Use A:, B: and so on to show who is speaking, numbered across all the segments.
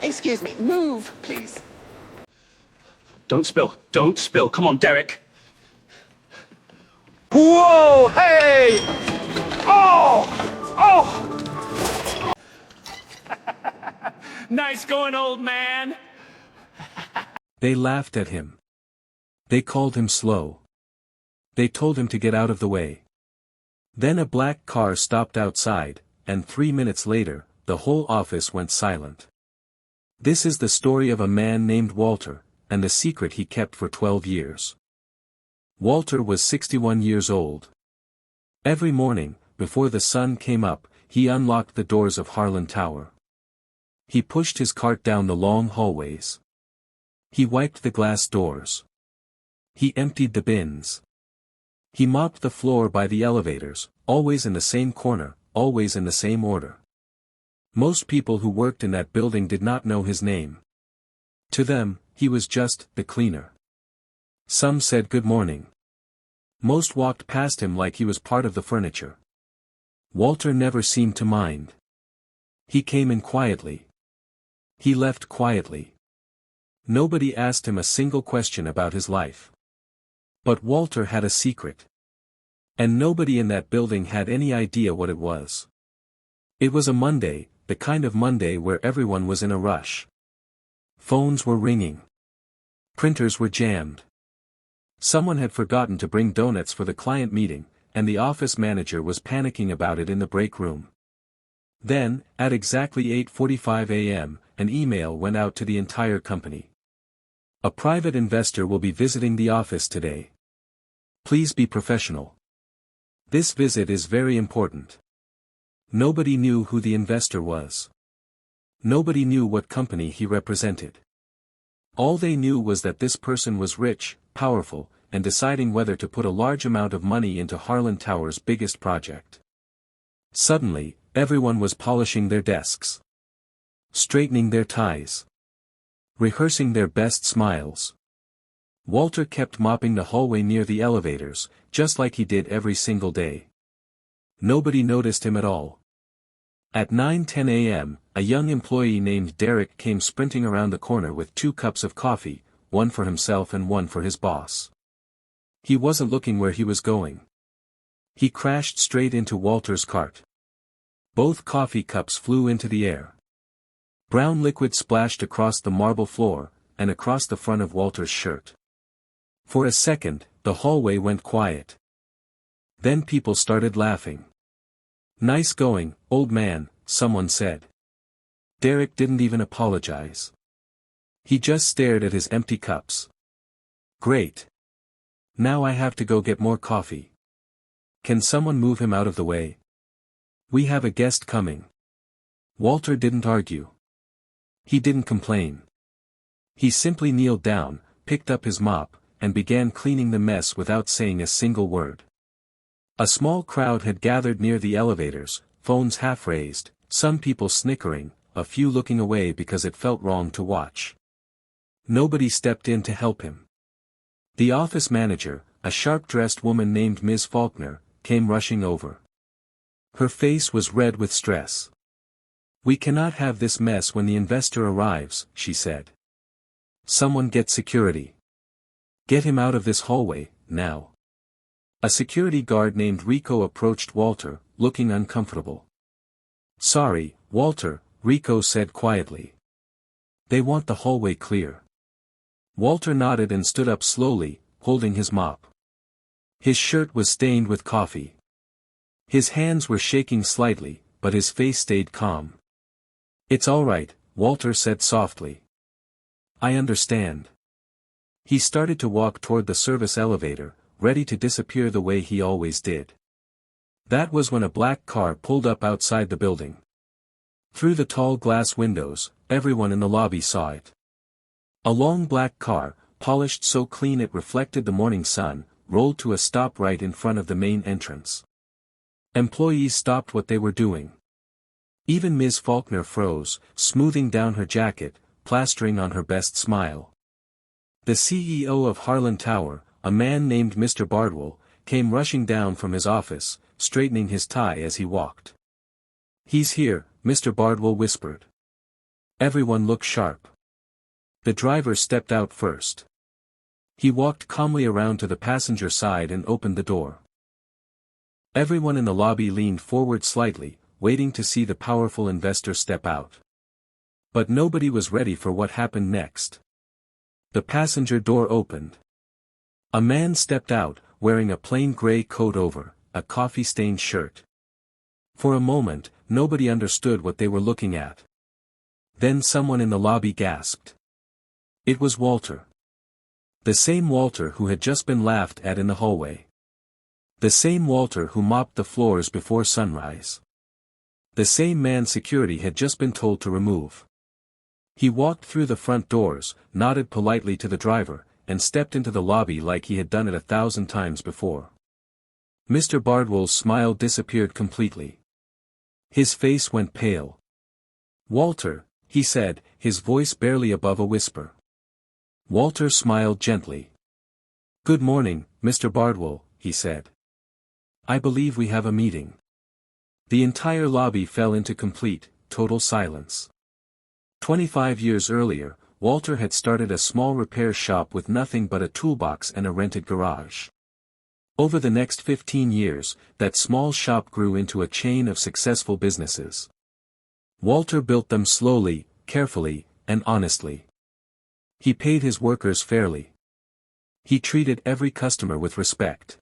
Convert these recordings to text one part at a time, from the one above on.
A: Excuse me, move, please.
B: Don't spill. Don't spill. Come on, Derek. Whoa! Hey! Oh! Oh! Nice going, old man.
C: They laughed at him. They called him slow. They told him to get out of the way. Then a black car stopped outside, and 3 minutes later, the whole office went silent. This is the story of a man named Walter, and the secret he kept for 12 years. Walter was 61 years old. Every morning, before the sun came up, he unlocked the doors of Harlan Tower. He pushed his cart down the long hallways. He wiped the glass doors. He emptied the bins. He mopped the floor by the elevators, always in the same corner, always in the same order. Most people who worked in that building did not know his name. To them, he was just the cleaner. Some said good morning. Most walked past him like he was part of the furniture. Walter never seemed to mind. He came in quietly. He left quietly. Nobody asked him a single question about his life. But Walter had a secret. And nobody in that building had any idea what it was. It was a Monday, the kind of Monday where everyone was in a rush. Phones were ringing. Printers were jammed. Someone had forgotten to bring donuts for the client meeting, and the office manager was panicking about it in the break room. Then, at exactly 8:45 a.m., an email went out to the entire company. A private investor will be visiting the office today. Please be professional. This visit is very important. Nobody knew who the investor was. Nobody knew what company he represented. All they knew was that this person was rich, powerful, and deciding whether to put a large amount of money into Harlan Tower's biggest project. Suddenly, everyone was polishing their desks, straightening their ties, rehearsing their best smiles. Walter kept mopping the hallway near the elevators, just like he did every single day. Nobody noticed him at all. At 9:10 a.m., a young employee named Derek came sprinting around the corner with 2 cups of coffee, one for himself and one for his boss. He wasn't looking where he was going. He crashed straight into Walter's cart. Both coffee cups flew into the air. Brown liquid splashed across the marble floor, and across the front of Walter's shirt. For a second, the hallway went quiet. Then people started laughing. Nice going, old man, someone said. Derek didn't even apologize. He just stared at his empty cups. Great. Now I have to go get more coffee. Can someone move him out of the way? We have a guest coming. Walter didn't argue. He didn't complain. He simply kneeled down, picked up his mop, and began cleaning the mess without saying a single word. A small crowd had gathered near the elevators, phones half raised, some people snickering, a few looking away because it felt wrong to watch. Nobody stepped in to help him. The office manager, a sharp-dressed woman named Ms. Faulkner, came rushing over. Her face was red with stress. We cannot have this mess when the investor arrives, she said. Someone get security. Get him out of this hallway, now. A security guard named Rico approached Walter, looking uncomfortable. Sorry, Walter, Rico said quietly. They want the hallway clear. Walter nodded and stood up slowly, holding his mop. His shirt was stained with coffee. His hands were shaking slightly, but his face stayed calm. It's all right, Walter said softly. I understand. He started to walk toward the service elevator, ready to disappear the way he always did. That was when a black car pulled up outside the building. Through the tall glass windows, everyone in the lobby saw it. A long black car, polished so clean it reflected the morning sun, rolled to a stop right in front of the main entrance. Employees stopped what they were doing. Even Ms. Faulkner froze, smoothing down her jacket, plastering on her best smile. The CEO of Harlan Tower, a man named Mr. Bardwell, came rushing down from his office, straightening his tie as he walked. He's here, Mr. Bardwell whispered. Everyone looked sharp. The driver stepped out first. He walked calmly around to the passenger side and opened the door. Everyone in the lobby leaned forward slightly, waiting to see the powerful investor step out. But nobody was ready for what happened next. The passenger door opened. A man stepped out, wearing a plain gray coat over a coffee-stained shirt. For a moment, nobody understood what they were looking at. Then someone in the lobby gasped. It was Walter. The same Walter who had just been laughed at in the hallway. The same Walter who mopped the floors before sunrise. The same man security had just been told to remove. He walked through the front doors, nodded politely to the driver, and stepped into the lobby like he had done it 1,000 times before. Mr. Bardwell's smile disappeared completely. His face went pale. "Walter," he said, his voice barely above a whisper. Walter smiled gently. "Good morning, Mr. Bardwell," he said. "I believe we have a meeting." The entire lobby fell into complete, total silence. 25 years earlier, Walter had started a small repair shop with nothing but a toolbox and a rented garage. Over the next 15 years, that small shop grew into a chain of successful businesses. Walter built them slowly, carefully, and honestly. He paid his workers fairly. He treated every customer with respect.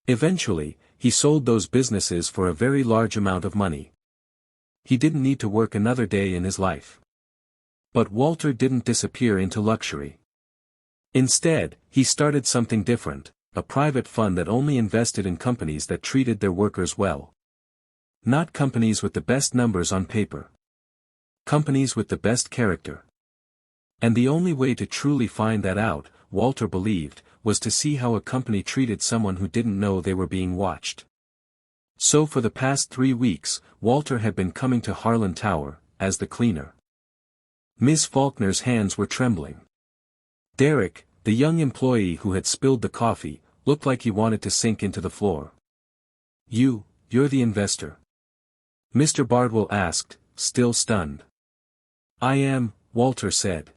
C: Eventually, he sold those businesses for a very large amount of money. He didn't need to work another day in his life. But Walter didn't disappear into luxury. Instead, he started something different. A private fund that only invested in companies that treated their workers well. Not companies with the best numbers on paper. Companies with the best character. And the only way to truly find that out, Walter believed, was to see how a company treated someone who didn't know they were being watched. So for the past 3 weeks, Walter had been coming to Harlan Tower, as the cleaner. Ms. Faulkner's hands were trembling. Derek, the young employee who had spilled the coffee, looked like he wanted to sink into the floor. You're the investor?" Mr. Bardwell asked, still stunned. "I am," Walter said.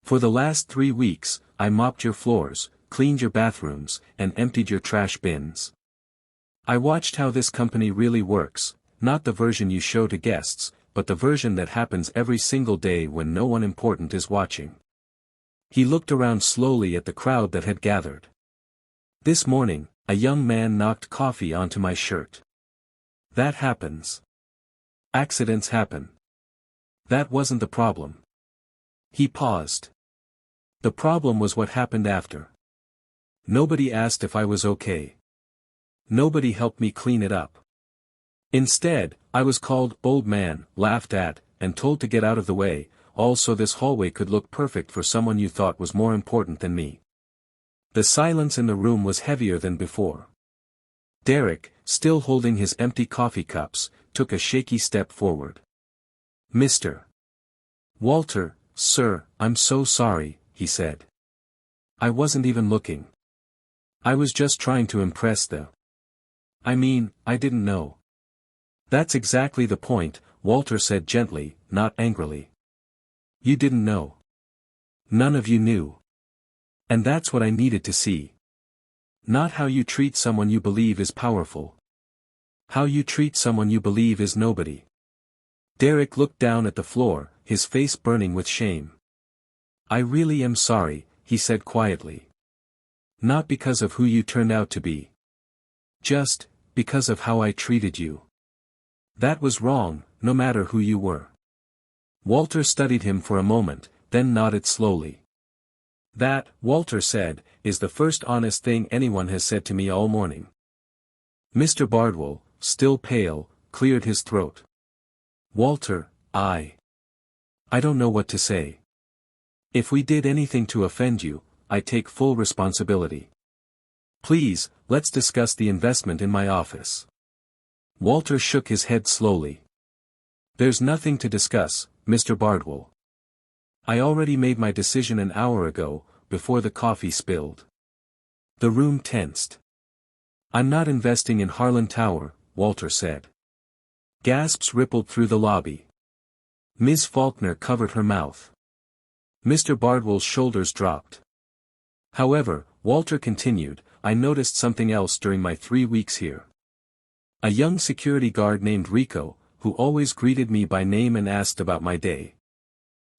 C: "For the last 3 weeks, I mopped your floors, cleaned your bathrooms, and emptied your trash bins. I watched how this company really works, not the version you show to guests, but the version that happens every single day when no one important is watching." He looked around slowly at the crowd that had gathered. "This morning, a young man knocked coffee onto my shirt. That happens. Accidents happen. That wasn't the problem." He paused. "The problem was what happened after. Nobody asked if I was okay. Nobody helped me clean it up. Instead, I was called old man, laughed at, and told to get out of the way, all so this hallway could look perfect for someone you thought was more important than me." The silence in the room was heavier than before. Derek, still holding his empty coffee cups, took a shaky step forward. "Mr. Walter, sir, I'm so sorry," he said. "I wasn't even looking. I was just trying to impress I didn't know." "That's exactly the point," Walter said gently, not angrily. "You didn't know. None of you knew. And that's what I needed to see. Not how you treat someone you believe is powerful. How you treat someone you believe is nobody." Derek looked down at the floor, his face burning with shame. "I really am sorry," he said quietly. "Not because of who you turned out to be. Just, because of how I treated you. That was wrong, no matter who you were." Walter studied him for a moment, then nodded slowly. "That," Walter said, "is the first honest thing anyone has said to me all morning." Mr. Bardwell, still pale, cleared his throat. "Walter, I don't know what to say. If we did anything to offend you, I take full responsibility. Please, let's discuss the investment in my office." Walter shook his head slowly. "There's nothing to discuss, Mr. Bardwell. I already made my decision an hour ago, before the coffee spilled." The room tensed. "I'm not investing in Harlan Tower," Walter said. Gasps rippled through the lobby. Ms. Faulkner covered her mouth. Mr. Bardwell's shoulders dropped. However, Walter continued, I noticed something else during my 3 weeks here. A young security guard named Rico, who always greeted me by name and asked about my day.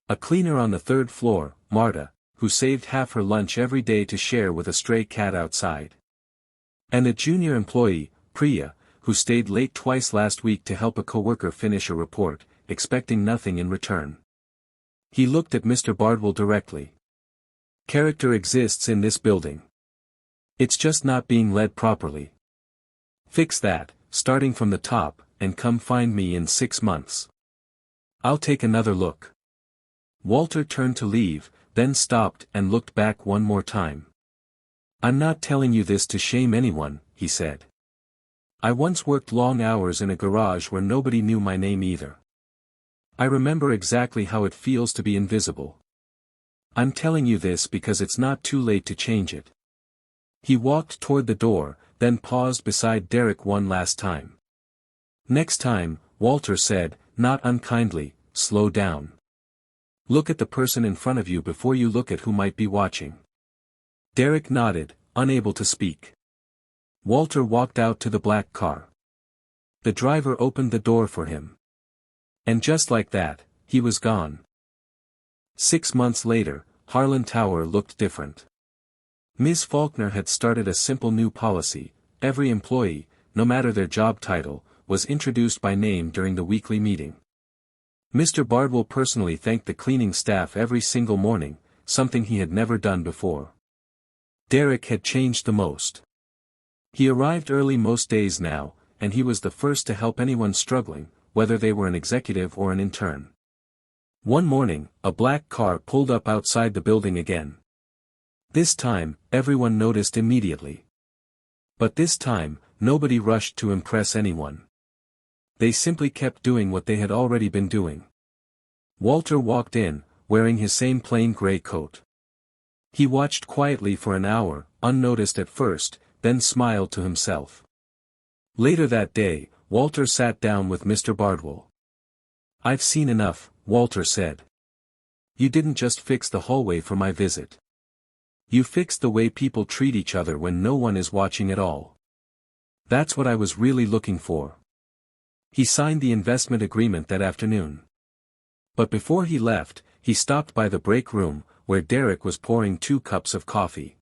C: A cleaner on the 3rd floor, Marta, who saved half her lunch every day to share with a stray cat outside. And a junior employee, Priya, who stayed late twice last week to help a coworker finish a report, expecting nothing in return. He looked at Mr. Bardwell directly. Character exists in this building. It's just not being led properly. Fix that, starting from the top, and come find me in 6 months. I'll take another look. Walter turned to leave, then stopped and looked back one more time. I'm not telling you this to shame anyone, he said. I once worked long hours in a garage where nobody knew my name either. I remember exactly how it feels to be invisible. I'm telling you this because it's not too late to change it. He walked toward the door, then paused beside Derek one last time. Next time, Walter said, not unkindly, slow down. Look at the person in front of you before you look at who might be watching. Derek nodded, unable to speak. Walter walked out to the black car. The driver opened the door for him. And just like that, he was gone. 6 months later, Harlan Tower looked different. Ms. Faulkner had started a simple new policy: every employee, no matter their job title, was introduced by name during the weekly meeting. Mr. Bardwell personally thanked the cleaning staff every single morning, something he had never done before. Derek had changed the most. He arrived early most days now, and he was the first to help anyone struggling, whether they were an executive or an intern. One morning, a black car pulled up outside the building again. This time, everyone noticed immediately. But this time, nobody rushed to impress anyone. They simply kept doing what they had already been doing. Walter walked in, wearing his same plain gray coat. He watched quietly for an hour, unnoticed at first, then smiled to himself. Later that day, Walter sat down with Mr. Bardwell. I've seen enough, Walter said. You didn't just fix the hallway for my visit. You fixed the way people treat each other when no one is watching at all. That's what I was really looking for. He signed the investment agreement that afternoon. But before he left, he stopped by the break room, where Derek was pouring 2 cups of coffee.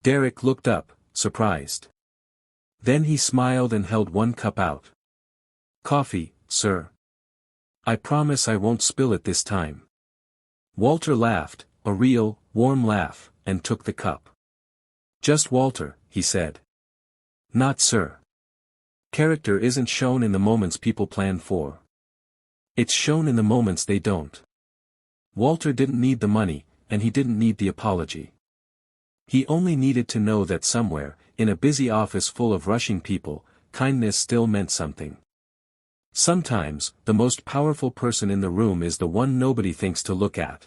C: Derek looked up, surprised. Then he smiled and held 1 cup out. Coffee, sir. I promise I won't spill it this time. Walter laughed, a real, warm laugh, and took the cup. Just Walter, he said. Not sir. Character isn't shown in the moments people plan for. It's shown in the moments they don't. Walter didn't need the money, and he didn't need the apology. He only needed to know that somewhere, in a busy office full of rushing people, kindness still meant something. Sometimes, the most powerful person in the room is the one nobody thinks to look at.